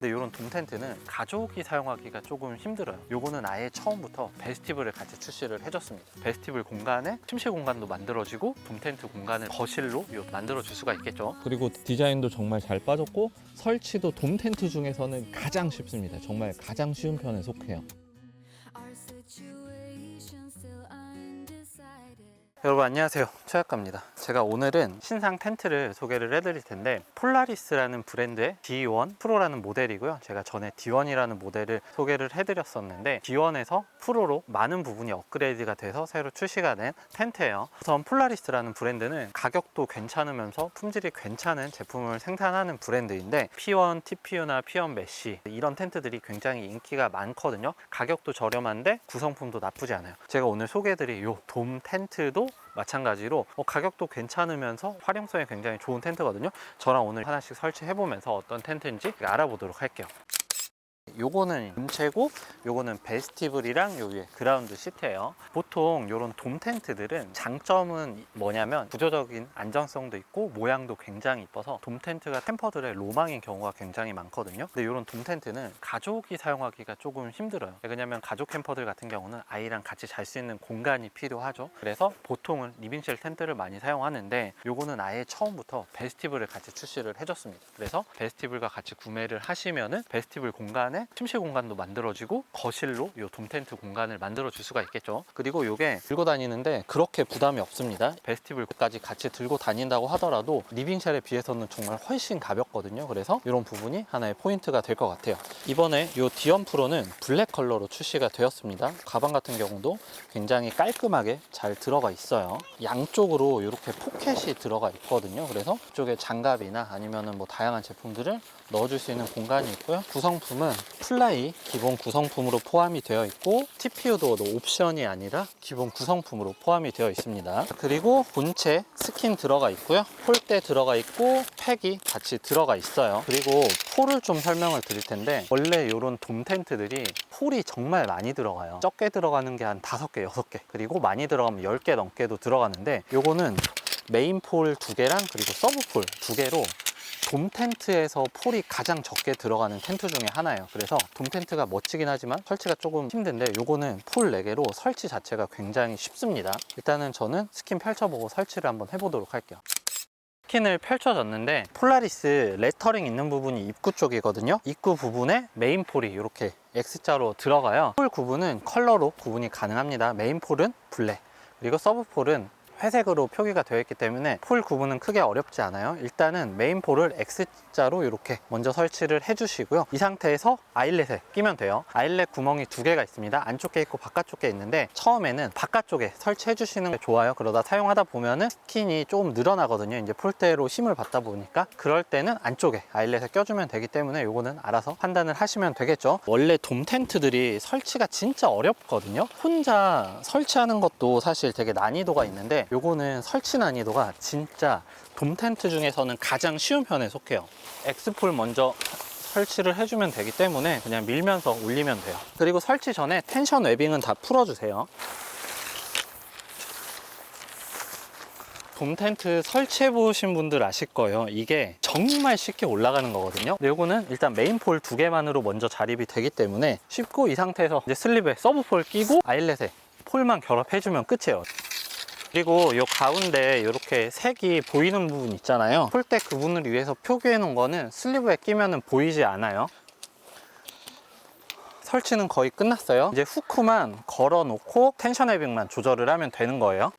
근데 이런 돔 텐트는 가족이 사용하기가 조금 힘들어요. 요거는 아예 처음부터 베스티블을 같이 출시를 해줬습니다. 베스티블 공간에 침실 공간도 만들어지고 돔 텐트 공간을 거실로 만들어줄 수가 있겠죠. 그리고 디자인도 정말 잘 빠졌고 설치도 돔 텐트 중에서는 가장 쉽습니다. 정말 가장 쉬운 편에 속해요. 여러분 안녕하세요, 최학과입니다. 제가 오늘은 신상 텐트를 소개를 해드릴 텐데 폴라리스라는 브랜드의 D1 프로라는 모델이고요. 제가 전에 D1이라는 모델을 소개를 해드렸었는데 D1에서 프로로 많은 부분이 업그레이드가 돼서 새로 출시가 된 텐트예요. 우선 폴라리스라는 브랜드는 가격도 괜찮으면서 품질이 괜찮은 제품을 생산하는 브랜드인데 P1 TPU나 P1 메쉬 이런 텐트들이 굉장히 인기가 많거든요. 가격도 저렴한데 구성품도 나쁘지 않아요. 제가 오늘 소개해드릴 이 돔 텐트도 마찬가지로 가격도 괜찮으면서 활용성이 굉장히 좋은 텐트거든요. 저랑 오늘 하나씩 설치해보면서 어떤 텐트인지 알아보도록 할게요. 요거는 음체고 요거는 베스티블이랑 요 위에 그라운드 시트예요. 보통 요런 돔 텐트들은 장점은 뭐냐면 구조적인 안정성도 있고 모양도 굉장히 이뻐서 돔 텐트가 캠퍼들의 로망인 경우가 굉장히 많거든요. 근데 요런 돔 텐트는 가족이 사용하기가 조금 힘들어요. 왜냐면 가족 캠퍼들 같은 경우는 아이랑 같이 잘 수 있는 공간이 필요하죠. 그래서 보통은 리빙쉘 텐트를 많이 사용하는데 요거는 아예 처음부터 베스티블을 같이 출시를 해줬습니다. 그래서 베스티블과 같이 구매를 하시면은 베스티블 공간에 침실 공간도 만들어지고 거실로 이 돔 텐트 공간을 만들어 줄 수가 있겠죠. 그리고 이게 들고 다니는데 그렇게 부담이 없습니다. 베스티블까지 같이 들고 다닌다고 하더라도 리빙쉘에 비해서는 정말 훨씬 가볍거든요. 그래서 이런 부분이 하나의 포인트가 될 것 같아요. 이번에 이 D1 프로는 블랙 컬러로 출시가 되었습니다. 가방 같은 경우도 굉장히 깔끔하게 잘 들어가 있어요. 양쪽으로 이렇게 포켓이 들어가 있거든요. 그래서 이쪽에 장갑이나 아니면은 뭐 다양한 제품들을 넣어줄 수 있는 공간이 있고요. 구성품은 플라이 기본 구성품으로 포함이 되어 있고 TPU도 옵션이 아니라 기본 구성품으로 포함이 되어 있습니다. 그리고 본체 스킨 들어가 있고요. 폴대 들어가 있고 팩이 같이 들어가 있어요. 그리고 폴을 좀 설명을 드릴 텐데 원래 이런 돔 텐트들이 폴이 정말 많이 들어가요. 적게 들어가는 게 한 5개, 6개 그리고 많이 들어가면 10개 넘게도 들어가는데 요거는 메인 폴 2개랑 그리고 서브 폴 2개로 돔 텐트에서 폴이 가장 적게 들어가는 텐트 중에 하나예요. 그래서 돔 텐트가 멋지긴 하지만 설치가 조금 힘든데 요거는 폴 4개로 설치 자체가 굉장히 쉽습니다. 일단은 저는 스킨 펼쳐보고 설치를 한번 해보도록 할게요. 스킨을 펼쳐졌는데 폴라리스 레터링 있는 부분이 입구 쪽이거든요. 입구 부분에 메인 폴이 이렇게 X자로 들어가요. 폴 구분은 컬러로 구분이 가능합니다. 메인 폴은 블랙 그리고 서브 폴은 회색으로 표기가 되어 있기 때문에 폴 구분은 크게 어렵지 않아요. 일단은 메인 폴을 X자로 이렇게 먼저 설치를 해주시고요. 이 상태에서 아일렛에 끼면 돼요. 아일렛 구멍이 2개가 있습니다. 안쪽에 있고 바깥쪽에 있는데 처음에는 바깥쪽에 설치해 주시는 게 좋아요. 그러다 사용하다 보면은 스킨이 조금 늘어나거든요. 이제 폴대로 힘을 받다 보니까 그럴 때는 안쪽에 아일렛에 껴주면 되기 때문에 요거는 알아서 판단을 하시면 되겠죠. 원래 돔 텐트들이 설치가 진짜 어렵거든요. 혼자 설치하는 것도 사실 되게 난이도가 있는데 요거는 설치 난이도가 진짜 돔 텐트 중에서는 가장 쉬운 편에 속해요. X폴 먼저 설치를 해주면 되기 때문에 그냥 밀면서 올리면 돼요. 그리고 설치 전에 텐션 웨빙은 다 풀어주세요. 돔 텐트 설치해 보신 분들 아실 거예요. 이게 정말 쉽게 올라가는 거거든요. 근데 요거는 일단 메인 폴 2개만으로 먼저 자립이 되기 때문에 쉽고 이 상태에서 이제 슬립에 서브 폴 끼고 아일렛에 폴만 결합해주면 끝이에요. 그리고 이 가운데 이렇게 색이 보이는 부분 있잖아요. 폴대 구분을 위해서 표기해 놓은 거는 슬리브에 끼면은 보이지 않아요. 설치는 거의 끝났어요. 이제 후크만 걸어 놓고 텐션 웨빙만 조절을 하면 되는 거예요.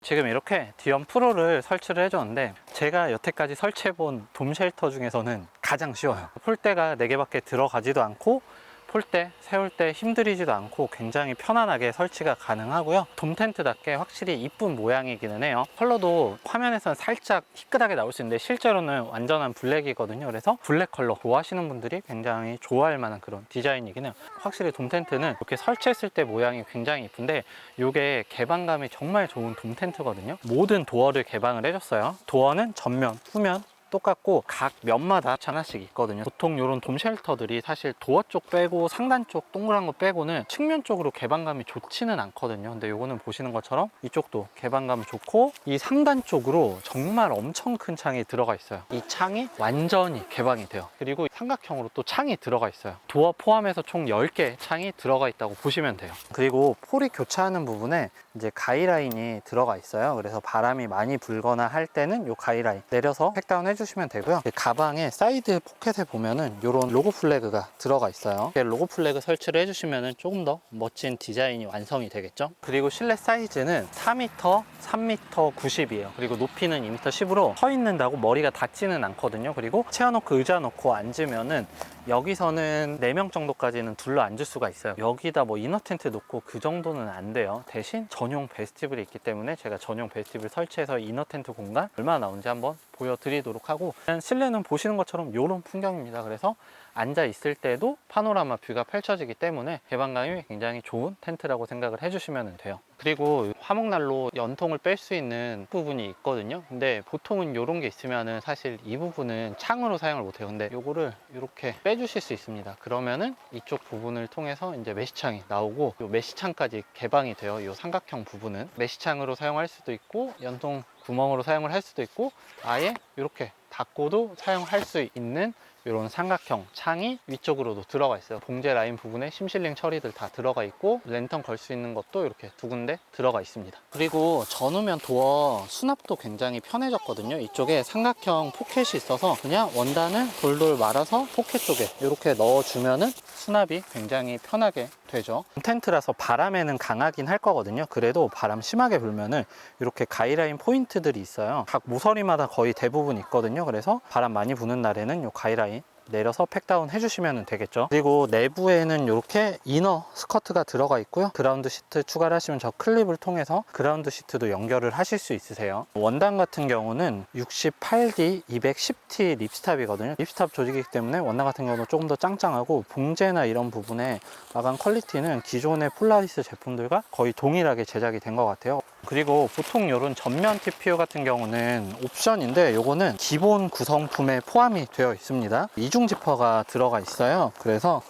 지금 이렇게 D1 프로를 설치를 해줬는데 제가 여태까지 설치해본 돔 쉘터 중에서는 가장 쉬워요. 폴대가 4개밖에 들어가지도 않고 폴대 세울 때 힘들이지도 않고 굉장히 편안하게 설치가 가능하고요. 돔 텐트답게 확실히 이쁜 모양이기는 해요. 컬러도 화면에서는 살짝 희끗하게 나올 수 있는데 실제로는 완전한 블랙이거든요. 그래서 블랙 컬러 좋아하시는 분들이 굉장히 좋아할 만한 그런 디자인이긴 해요. 확실히 돔 텐트는 이렇게 설치했을 때 모양이 굉장히 이쁜데 이게 개방감이 정말 좋은 돔 텐트거든요. 모든 도어를 개방을 해줬어요. 도어는 전면, 후면 똑같고 각 면마다 하나씩 있거든요. 보통 이런 돔 쉘터들이 사실 도어 쪽 빼고 상단 쪽 동그란 거 빼고는 측면 쪽으로 개방감이 좋지는 않거든요. 근데 요거는 보시는 것처럼 이쪽도 개방감 좋고 이 상단 쪽으로 정말 엄청 큰 창이 들어가 있어요. 이 창이 완전히 개방이 돼요. 그리고 삼각형으로 또 창이 들어가 있어요. 도어 포함해서 총 10개 창이 들어가 있다고 보시면 돼요. 그리고 폴이 교차하는 부분에 이제 가이라인이 들어가 있어요. 그래서 바람이 많이 불거나 할 때는 이 가이라인 내려서 팩다운 해주시면 되고요. 가방의 사이드 포켓에 보면은 이런 로고 플래그가 들어가 있어요. 로고 플래그 설치를 해주시면은 조금 더 멋진 디자인이 완성이 되겠죠. 그리고 실내 사이즈는 4m, 3m 90이에요. 그리고 높이는 2m 10으로 서 있는다고 머리가 닿지는 않거든요. 그리고 채워놓고 의자 놓고 앉으면은 여기서는 4명 정도까지는 둘러 앉을 수가 있어요. 여기다 뭐 이너 텐트 놓고 그 정도는 안 돼요. 대신 전용 베스티블이 있기 때문에 제가 전용 베스티블 설치해서 이너 텐트 공간 얼마나 나오는지 한번 보여드리도록 하고, 실내는 보시는 것처럼 이런 풍경입니다. 그래서 앉아 있을 때도 파노라마 뷰가 펼쳐지기 때문에 개방감이 굉장히 좋은 텐트라고 생각을 해주시면 돼요. 그리고 화목난로 연통을 뺄 수 있는 부분이 있거든요. 근데 보통은 이런 게 있으면은 사실 이 부분은 창으로 사용을 못해요. 근데 요거를 이렇게 빼주실 수 있습니다. 그러면은 이쪽 부분을 통해서 이제 메시창이 나오고, 요 메시창까지 개방이 돼요. 이 삼각형 부분은 메시창으로 사용할 수도 있고 연통 구멍으로 사용을 할 수도 있고 아예 이렇게 닫고도 사용할 수 있는 이런 삼각형 창이 위쪽으로도 들어가 있어요. 봉제 라인 부분에 심실링 처리들 다 들어가 있고 랜턴 걸 수 있는 것도 이렇게 두 군데 들어가 있습니다. 그리고 전후면 도어 수납도 굉장히 편해졌거든요. 이쪽에 삼각형 포켓이 있어서 그냥 원단을 돌돌 말아서 포켓 쪽에 이렇게 넣어주면은 수납이 굉장히 편하게 되죠. 텐트라서 바람에는 강하긴 할 거거든요. 그래도 바람 심하게 불면은 이렇게 가이라인 포인트들이 있어요. 각 모서리마다 거의 대부분 있거든요. 그래서 바람 많이 부는 날에는 이 가이라인 내려서 팩다운 해주시면 되겠죠. 그리고 내부에는 이렇게 이너 스커트가 들어가 있고요. 그라운드 시트 추가를 하시면 저 클립을 통해서 그라운드 시트도 연결을 하실 수 있으세요. 원단 같은 경우는 68D 210T 립스탑이거든요. 립스탑 조직이기 때문에 원단 같은 경우는 조금 더 짱짱하고 봉제나 이런 부분에 마감 퀄리티는 기존의 폴라리스 제품들과 거의 동일하게 제작이 된 것 같아요. 그리고 보통 이런 전면 TPU 같은 경우는 옵션인데 요거는 기본 구성품에 포함이 되어 있습니다. 이중 지퍼가 들어가 있어요. 그래서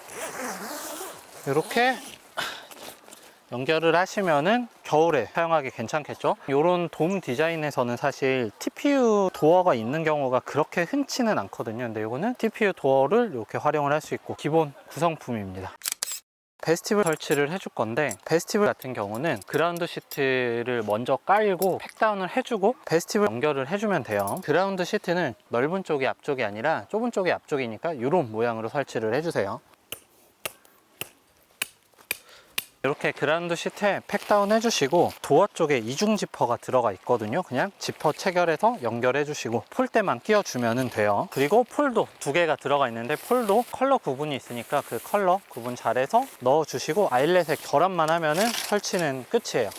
이렇게 연결을 하시면은 겨울에 사용하기 괜찮겠죠. 이런 돔 디자인에서는 사실 TPU 도어가 있는 경우가 그렇게 흔치는 않거든요. 근데 이거는 TPU 도어를 이렇게 활용을 할 수 있고 기본 구성품입니다. 베스티블 설치를 해줄 건데, 베스티블 같은 경우는 그라운드 시트를 먼저 깔고 팩다운을 해주고 베스티블 연결을 해주면 돼요. 그라운드 시트는 넓은 쪽이 앞쪽이 아니라 좁은 쪽이 앞쪽이니까 이런 모양으로 설치를 해주세요. 이렇게 그라운드 시트에 팩다운 해주시고 도어 쪽에 이중 지퍼가 들어가 있거든요. 그냥 지퍼 체결해서 연결해 주시고 폴대만 끼워주면 돼요. 그리고 폴도 두 개가 들어가 있는데 폴도 컬러 구분이 있으니까 그 컬러 구분 잘해서 넣어주시고 아일렛에 결합만 하면은 설치는 끝이에요.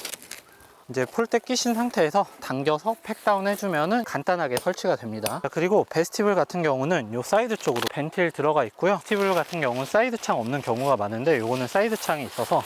이제 폴대 끼신 상태에서 당겨서 팩다운 해주면은 간단하게 설치가 됩니다. 그리고 베스티블 같은 경우는 이 사이드 쪽으로 벤틸 들어가 있고요. 베스티블 같은 경우는 사이드 창 없는 경우가 많은데 요거는 사이드 창이 있어서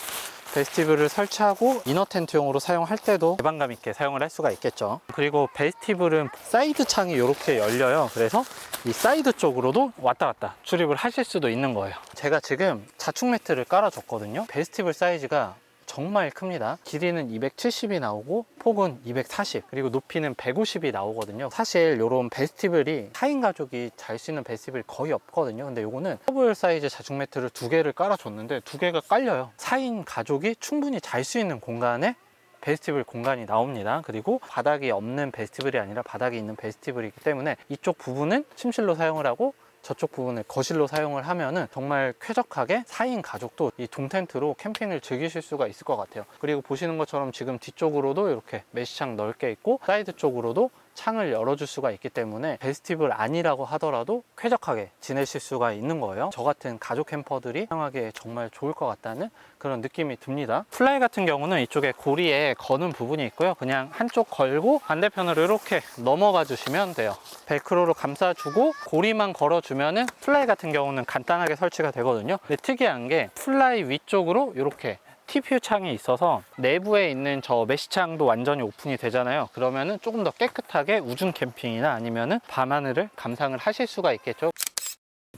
베스티블을 설치하고 이너 텐트용으로 사용할 때도 개방감 있게 사용을 할 수가 있겠죠. 그리고 베스티블은 사이드 창이 이렇게 열려요. 그래서 이 사이드 쪽으로도 왔다 갔다 출입을 하실 수도 있는 거예요. 제가 지금 자축 매트를 깔아줬거든요. 베스티블 사이즈가 정말 큽니다. 길이는 270이 나오고 폭은 240 그리고 높이는 150이 나오거든요. 사실 이런 베스티블이 4인 가족이 잘 수 있는 베스티블이 거의 없거든요. 근데 이거는 더블 사이즈 자축 매트를 2개를 깔아줬는데 2개가 깔려요. 4인 가족이 충분히 잘 수 있는 공간에 베스티블 공간이 나옵니다. 그리고 바닥이 없는 베스티블이 아니라 바닥이 있는 베스티블이기 때문에 이쪽 부분은 침실로 사용을 하고 저쪽 부분을 거실로 사용을 하면은 정말 쾌적하게 4인 가족도 이 돔텐트로 캠핑을 즐기실 수가 있을 것 같아요. 그리고 보시는 것처럼 지금 뒤쪽으로도 이렇게 메시창 넓게 있고 사이드 쪽으로도 창을 열어줄 수가 있기 때문에 베스티블 아니라고 하더라도 쾌적하게 지내실 수가 있는 거예요. 저 같은 가족 캠퍼들이 사용하기에 정말 좋을 것 같다는 그런 느낌이 듭니다. 플라이 같은 경우는 이쪽에 고리에 거는 부분이 있고요. 그냥 한쪽 걸고 반대편으로 이렇게 넘어가 주시면 돼요. 벨크로로 감싸주고 고리만 걸어주면은 플라이 같은 경우는 간단하게 설치가 되거든요. 근데 특이한 게 플라이 위쪽으로 이렇게 TPU 창이 있어서 내부에 있는 저 메시 창도 완전히 오픈이 되잖아요. 그러면은 조금 더 깨끗하게 우중 캠핑이나 아니면은 밤하늘을 감상을 하실 수가 있겠죠.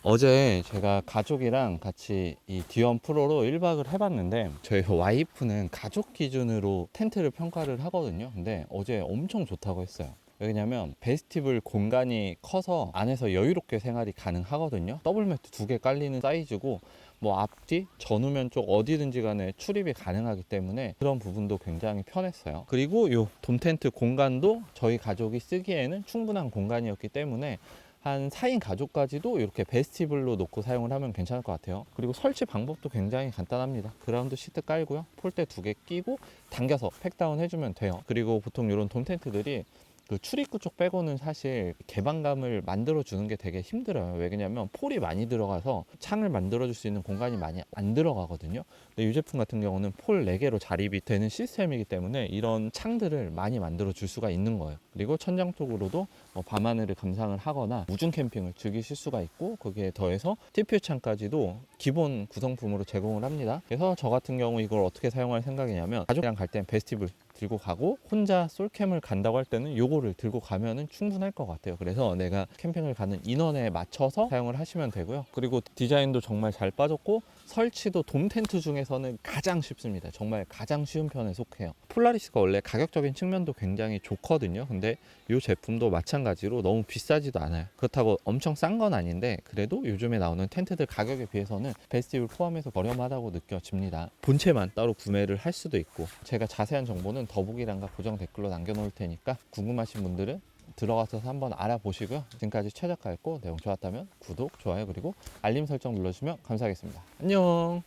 어제 제가 가족이랑 같이 이 D1 프로로 1박을 해봤는데 저희 와이프는 가족 기준으로 텐트를 평가를 하거든요. 근데 어제 엄청 좋다고 했어요. 왜냐면 베스티블 공간이 커서 안에서 여유롭게 생활이 가능하거든요. 더블 매트 2개 깔리는 사이즈고 뭐 앞뒤 전후면 쪽 어디든지 간에 출입이 가능하기 때문에 그런 부분도 굉장히 편했어요. 그리고 요 돔 텐트 공간도 저희 가족이 쓰기에는 충분한 공간이었기 때문에 한 4인 가족까지도 이렇게 베스티블로 놓고 사용을 하면 괜찮을 것 같아요. 그리고 설치 방법도 굉장히 간단합니다. 그라운드 시트 깔고요, 폴대 2개 끼고 당겨서 팩다운 해주면 돼요. 그리고 보통 이런 돔 텐트들이 그 출입구 쪽 빼고는 사실 개방감을 만들어 주는 게 되게 힘들어요. 왜냐면 폴이 많이 들어가서 창을 만들어 줄 수 있는 공간이 많이 안 들어가거든요. 근데 이 제품 같은 경우는 폴 4개로 자립이 되는 시스템이기 때문에 이런 창들을 많이 만들어 줄 수가 있는 거예요. 그리고 천장 쪽으로도 밤하늘을 감상을 하거나 우중 캠핑을 즐기실 수가 있고, 거기에 더해서 TPU 창까지도 기본 구성품으로 제공을 합니다. 그래서 저 같은 경우 이걸 어떻게 사용할 생각이냐면, 가족이랑 갈 땐 베스티블 들고 가고 혼자 솔캠을 간다고 할 때는 요거를 들고 가면은 충분할 것 같아요. 그래서 내가 캠핑을 가는 인원에 맞춰서 사용을 하시면 되고요. 그리고 디자인도 정말 잘 빠졌고 설치도 돔 텐트 중에서는 가장 쉽습니다. 정말 가장 쉬운 편에 속해요. 폴라리스가 원래 가격적인 측면도 굉장히 좋거든요. 근데 이 제품도 마찬가지로 너무 비싸지도 않아요. 그렇다고 엄청 싼 건 아닌데 그래도 요즘에 나오는 텐트들 가격에 비해서는 베스티블 포함해서 저렴하다고 느껴집니다. 본체만 따로 구매를 할 수도 있고, 제가 자세한 정보는 더보기란과 고정 댓글로 남겨놓을 테니까 궁금하신 분들은 들어가서 한번 알아보시고요. 지금까지 최작가였고, 내용 좋았다면 구독, 좋아요, 그리고 알림 설정 눌러주시면 감사하겠습니다. 안녕.